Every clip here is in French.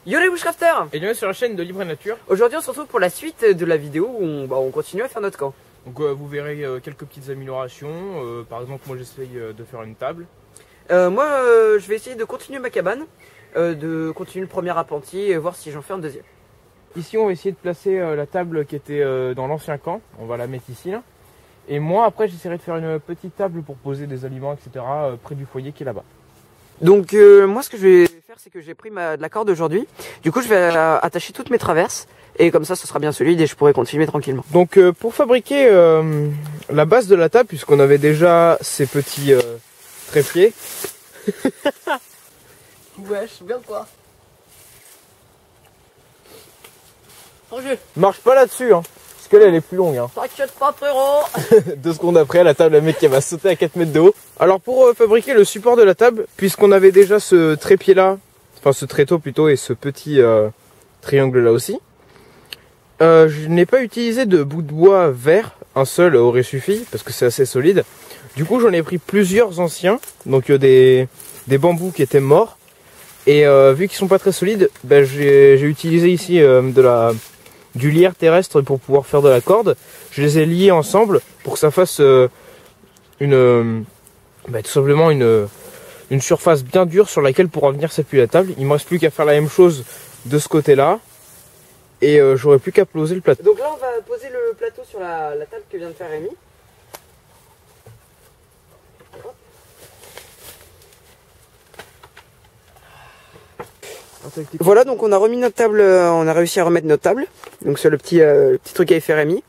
Yo les bushcrafters! Et bienvenue sur la chaîne de Libre et Nature. Aujourd'hui on se retrouve pour la suite de la vidéo où on continue à faire notre camp. Donc vous verrez quelques petites améliorations. Par exemple, moi j'essaye de faire une table. Moi je vais essayer de continuer ma cabane, de continuer le premier appentis et voir si j'en fais un deuxième. Ici on va essayer de placer la table qui était dans l'ancien camp. On va la mettre ici là. Et moi après j'essaierai de faire une petite table pour poser des aliments etc. Près du foyer qui est là-bas. Donc moi ce que je vais faire c'est que j'ai pris de la corde aujourd'hui. Du coup je vais attacher toutes mes traverses et comme ça ce sera bien solide et je pourrai continuer tranquillement. Donc pour fabriquer la base de la table, puisqu'on avait déjà ces petits trépieds. Wesh, regarde quoi. Roger, Marche pas là-dessus hein, parce qu'elle elle est plus longue hein. t'inquiète pas frérot. 2 secondes après, la table, la mec qui va sauter à 4 mètres de haut. Alors pour fabriquer le support de la table, puisqu'on avait déjà ce trépied là, enfin ce tréteau plutôt, et ce petit triangle là aussi, je n'ai pas utilisé de bout de bois vert, un seul aurait suffi, parce que c'est assez solide. Du coup j'en ai pris plusieurs anciens, donc des bambous qui étaient morts, et vu qu'ils sont pas très solides, ben, j'ai utilisé ici du lierre terrestre pour pouvoir faire de la corde. Je les ai liés ensemble pour que ça fasse tout simplement une surface bien dure sur laquelle pourra venir s'appuyer la table. Il me reste plus qu'à faire la même chose de ce côté là et j'aurai plus qu'à poser le plateau. Donc là on va poser le plateau sur la table que vient de faire Rémi. Voilà, donc on a remis notre table, on a réussi à remettre notre table. Donc c'est le petit truc qu'avait fait Rémi.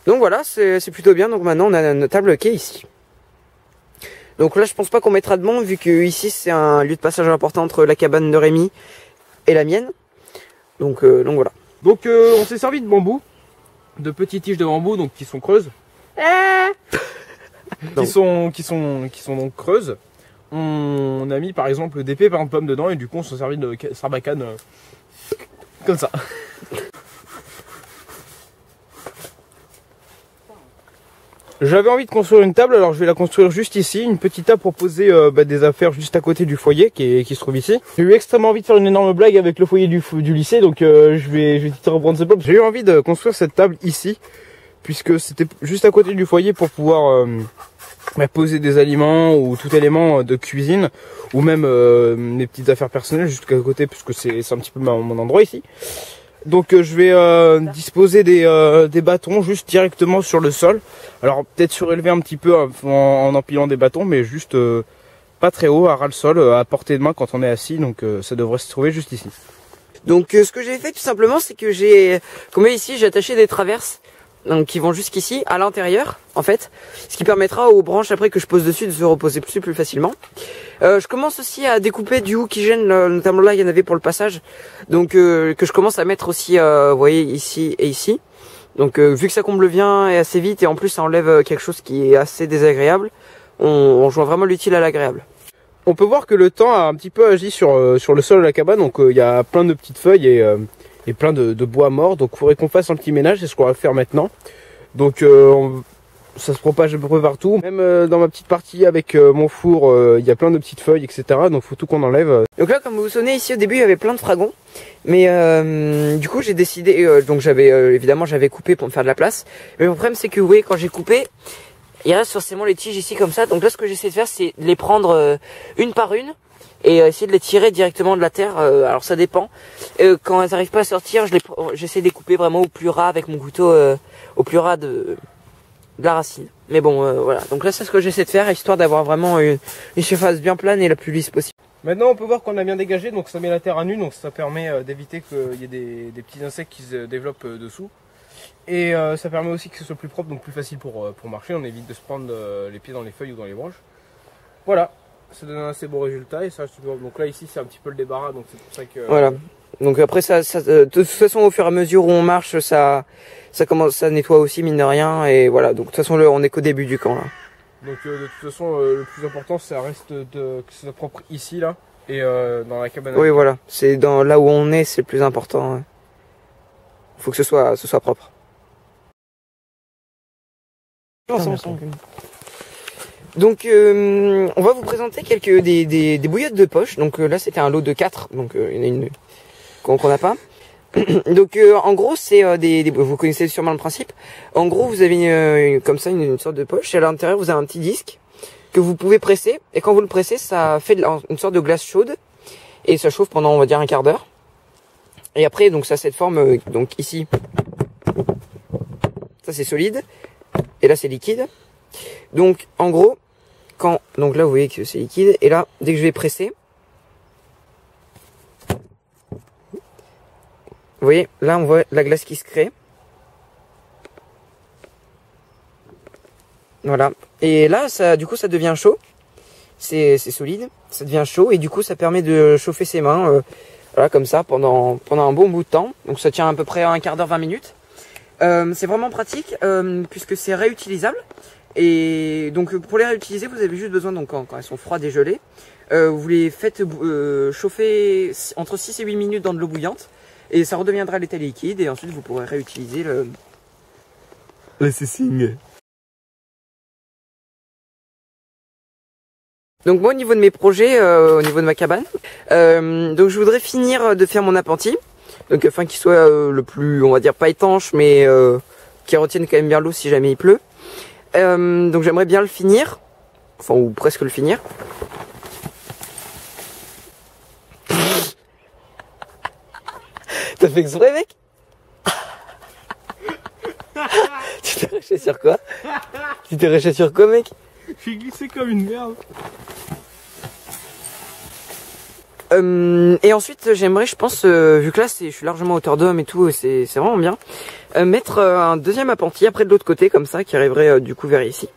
Donc voilà, c'est plutôt bien. Donc maintenant on a notre table qui est ici. Donc là je pense pas qu'on mettra de banc vu que ici c'est un lieu de passage important entre la cabane de Rémi et la mienne. Donc voilà. Donc on s'est servi de bambou, de petites tiges de bambou donc qui sont creuses. qui sont donc creuses. On a mis par exemple des pépins de pommes dedans et du coup on s'est servi de sarbacane comme ça. J'avais envie de construire une table, alors je vais la construire juste ici, une petite table pour poser des affaires juste à côté du foyer qui se trouve ici. J'ai eu extrêmement envie de faire une énorme blague avec le foyer du lycée, donc je vais te reprendre ce pop. J'ai eu envie de construire cette table ici, puisque c'était juste à côté du foyer pour pouvoir poser des aliments ou tout élément de cuisine, ou même mes petites affaires personnelles juste à côté, puisque c'est un petit peu mon endroit ici. Donc je vais disposer des bâtons juste directement sur le sol. Alors peut-être surélever un petit peu en empilant des bâtons, mais juste pas très haut, à ras le sol, à portée de main quand on est assis. Donc ça devrait se trouver juste ici. Donc ce que j'ai fait tout simplement c'est que comme ici j'ai attaché des traverses donc, qui vont jusqu'ici à l'intérieur en fait, ce qui permettra aux branches après que je pose dessus de se reposer plus facilement. Je commence aussi à découper du haut qui gêne, notamment là il y en avait pour le passage, donc que je commence à mettre aussi, vous voyez ici et ici. Donc vu que ça comble bien et assez vite et en plus ça enlève quelque chose qui est assez désagréable, on joint vraiment l'utile à l'agréable. On peut voir que le temps a un petit peu agi sur le sol de la cabane, donc il y a plein de petites feuilles et plein de bois morts, donc il faudrait qu'on fasse un petit ménage, c'est ce qu'on va faire maintenant. Donc ça se propage à peu près partout, même dans ma petite partie avec mon four, il y a plein de petites feuilles etc, donc faut tout qu'on enlève. Donc là comme vous vous souvenez ici au début il y avait plein de fragons, mais du coup j'ai décidé, donc évidemment j'avais coupé pour me faire de la place, mais le problème c'est que vous voyez quand j'ai coupé, il reste forcément les tiges ici comme ça, donc là ce que j'essaie de faire c'est de les prendre une par une, et essayer de les tirer directement de la terre, alors ça dépend. Quand elles n'arrivent pas à sortir, j'essaie de les couper vraiment au plus ras avec mon couteau, au plus ras de la racine. Mais bon, voilà. Donc là, c'est ce que j'essaie de faire, histoire d'avoir vraiment une surface bien plane et la plus lisse possible. Maintenant, on peut voir qu'on a bien dégagé, donc ça met la terre à nu, donc ça permet d'éviter qu'il y ait des petits insectes qui se développent dessous. Et ça permet aussi que ce soit plus propre, donc plus facile pour marcher. On évite de se prendre les pieds dans les feuilles ou dans les branches. Voilà. Ça donne un assez beau résultat et ça donc là ici c'est un petit peu le débarras, donc c'est pour ça que voilà. Donc après de toute façon au fur et à mesure où on marche ça nettoie aussi mine de rien, et voilà. Donc de toute façon on est qu'au début du camp là. Donc de toute façon le plus important ça reste que ce soit propre ici là et dans la cabane. Oui voilà, c'est dans là où on est, c'est le plus important. Ouais. Faut que ce soit propre. Donc on va vous présenter des bouillottes de poche. Donc là c'était un lot de 4, donc il y en a qu'on n'a pas. Donc en gros c'est vous connaissez sûrement le principe. En gros vous avez comme ça une sorte de poche et à l'intérieur vous avez un petit disque que vous pouvez presser et quand vous le pressez ça fait une sorte de glace chaude et ça chauffe pendant on va dire un quart d'heure. Et après donc ça a cette forme donc ici ça c'est solide et là c'est liquide. Donc en gros donc là vous voyez que c'est liquide et là dès que je vais presser, vous voyez, là on voit la glace qui se crée. Voilà. Et là, du coup, ça devient chaud. C'est solide. Ça devient chaud et du coup, ça permet de chauffer ses mains, voilà, comme ça, pendant un bon bout de temps. Donc ça tient à peu près un quart d'heure, 20 minutes. C'est vraiment pratique puisque c'est réutilisable. Et donc pour les réutiliser, vous avez juste besoin, donc quand elles sont froides et gelées, vous les faites chauffer entre 6 et 8 minutes dans de l'eau bouillante. Et ça redeviendra l'état liquide et ensuite vous pourrez réutiliser le sissing. Donc moi au niveau de mes projets, au niveau de ma cabane, donc je voudrais finir de faire mon appentis. Donc afin qu'il soit le plus, on va dire pas étanche mais qui retienne quand même bien l'eau si jamais il pleut. Donc j'aimerais bien le finir, enfin ou presque le finir. T'as fait exprès, mec? Tu t'es réché sur quoi? Tu t'es réché sur quoi, mec? J'ai glissé comme une merde. Et ensuite, j'aimerais, je pense, vu que là, je suis largement à hauteur d'homme et tout, c'est vraiment bien, mettre un deuxième appentis après de l'autre côté, comme ça, qui arriverait du coup vers ici.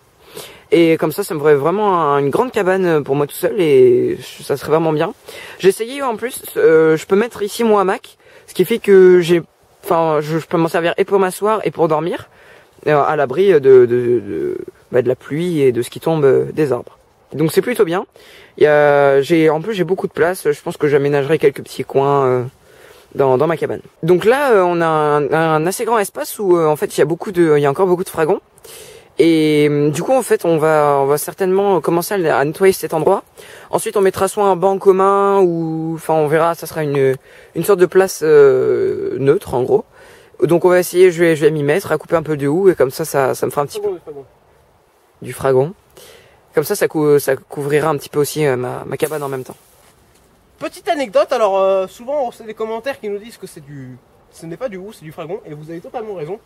Et comme ça me ferait vraiment une grande cabane pour moi tout seul et ça serait vraiment bien. J'ai essayé en plus, je peux mettre ici mon hamac. Ce qui fait que je peux m'en servir et pour m'asseoir et pour dormir, à l'abri de la pluie et de ce qui tombe des arbres. Donc c'est plutôt bien. En plus j'ai beaucoup de place. Je pense que j'aménagerai quelques petits coins dans ma cabane. Donc là on a un assez grand espace où en fait il y a encore beaucoup de fragons. Et du coup en fait on va certainement commencer à nettoyer cet endroit. Ensuite on mettra soit un banc commun ou enfin on verra, ça sera une sorte de place neutre en gros. Donc on va essayer, je vais m'y mettre, à couper un peu de houx et comme ça me fera un petit peu du fragon. Comme ça couvrira un petit peu aussi ma cabane en même temps. Petite anecdote, alors souvent on reçoit des commentaires qui nous disent que ce n'est pas du houx, c'est du fragon et vous avez totalement raison.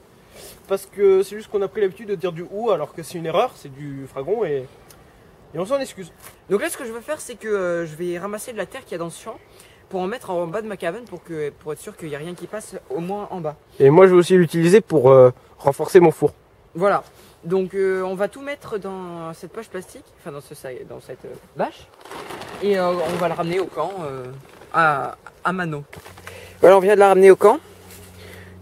Parce que c'est juste qu'on a pris l'habitude de dire du houx alors que c'est une erreur, c'est du fragon et on s'en excuse. Donc là ce que je vais faire c'est que je vais ramasser de la terre qu'il y a dans ce champ pour en mettre en bas de ma cabane pour être sûr qu'il n'y a rien qui passe au moins en bas. Et moi je vais aussi l'utiliser pour renforcer mon four. Voilà, donc on va tout mettre dans cette poche plastique, enfin dans cette bâche et on va le ramener au camp à Mano. Voilà, on vient de la ramener au camp.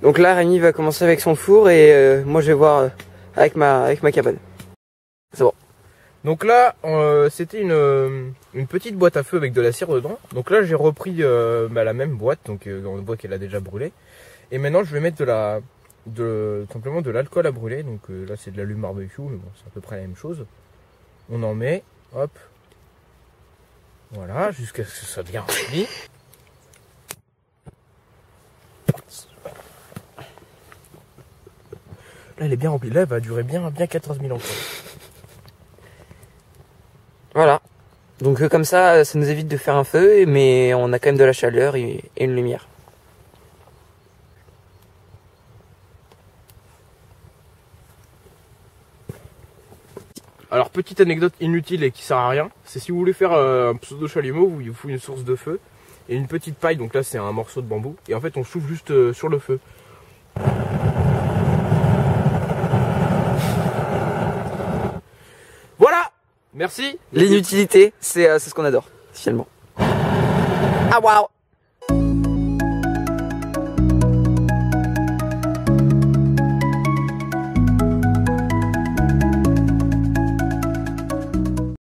Donc là, Rémi va commencer avec son four et moi je vais voir avec ma cabane. C'est bon. Donc là, c'était une petite boîte à feu avec de la cire dedans. Donc là, j'ai repris la même boîte, donc on voit qu'elle a déjà brûlé. Et maintenant, je vais mettre simplement de l'alcool à brûler. Donc là, c'est de l'allume barbecue, mais bon, c'est à peu près la même chose. On en met, hop. Voilà, jusqu'à ce que ce soit bien rempli. Là, elle est bien remplie. Là, elle va durer bien 14 000 ans. Voilà. Donc comme ça nous évite de faire un feu, mais on a quand même de la chaleur et une lumière. Alors, petite anecdote inutile et qui sert à rien, c'est si vous voulez faire un pseudo chalumeau, il vous faut une source de feu et une petite paille. Donc là, c'est un morceau de bambou. Et en fait, on chauffe juste sur le feu. Voilà. Merci. L'inutilité, c'est ce qu'on adore, finalement. Ah waouh.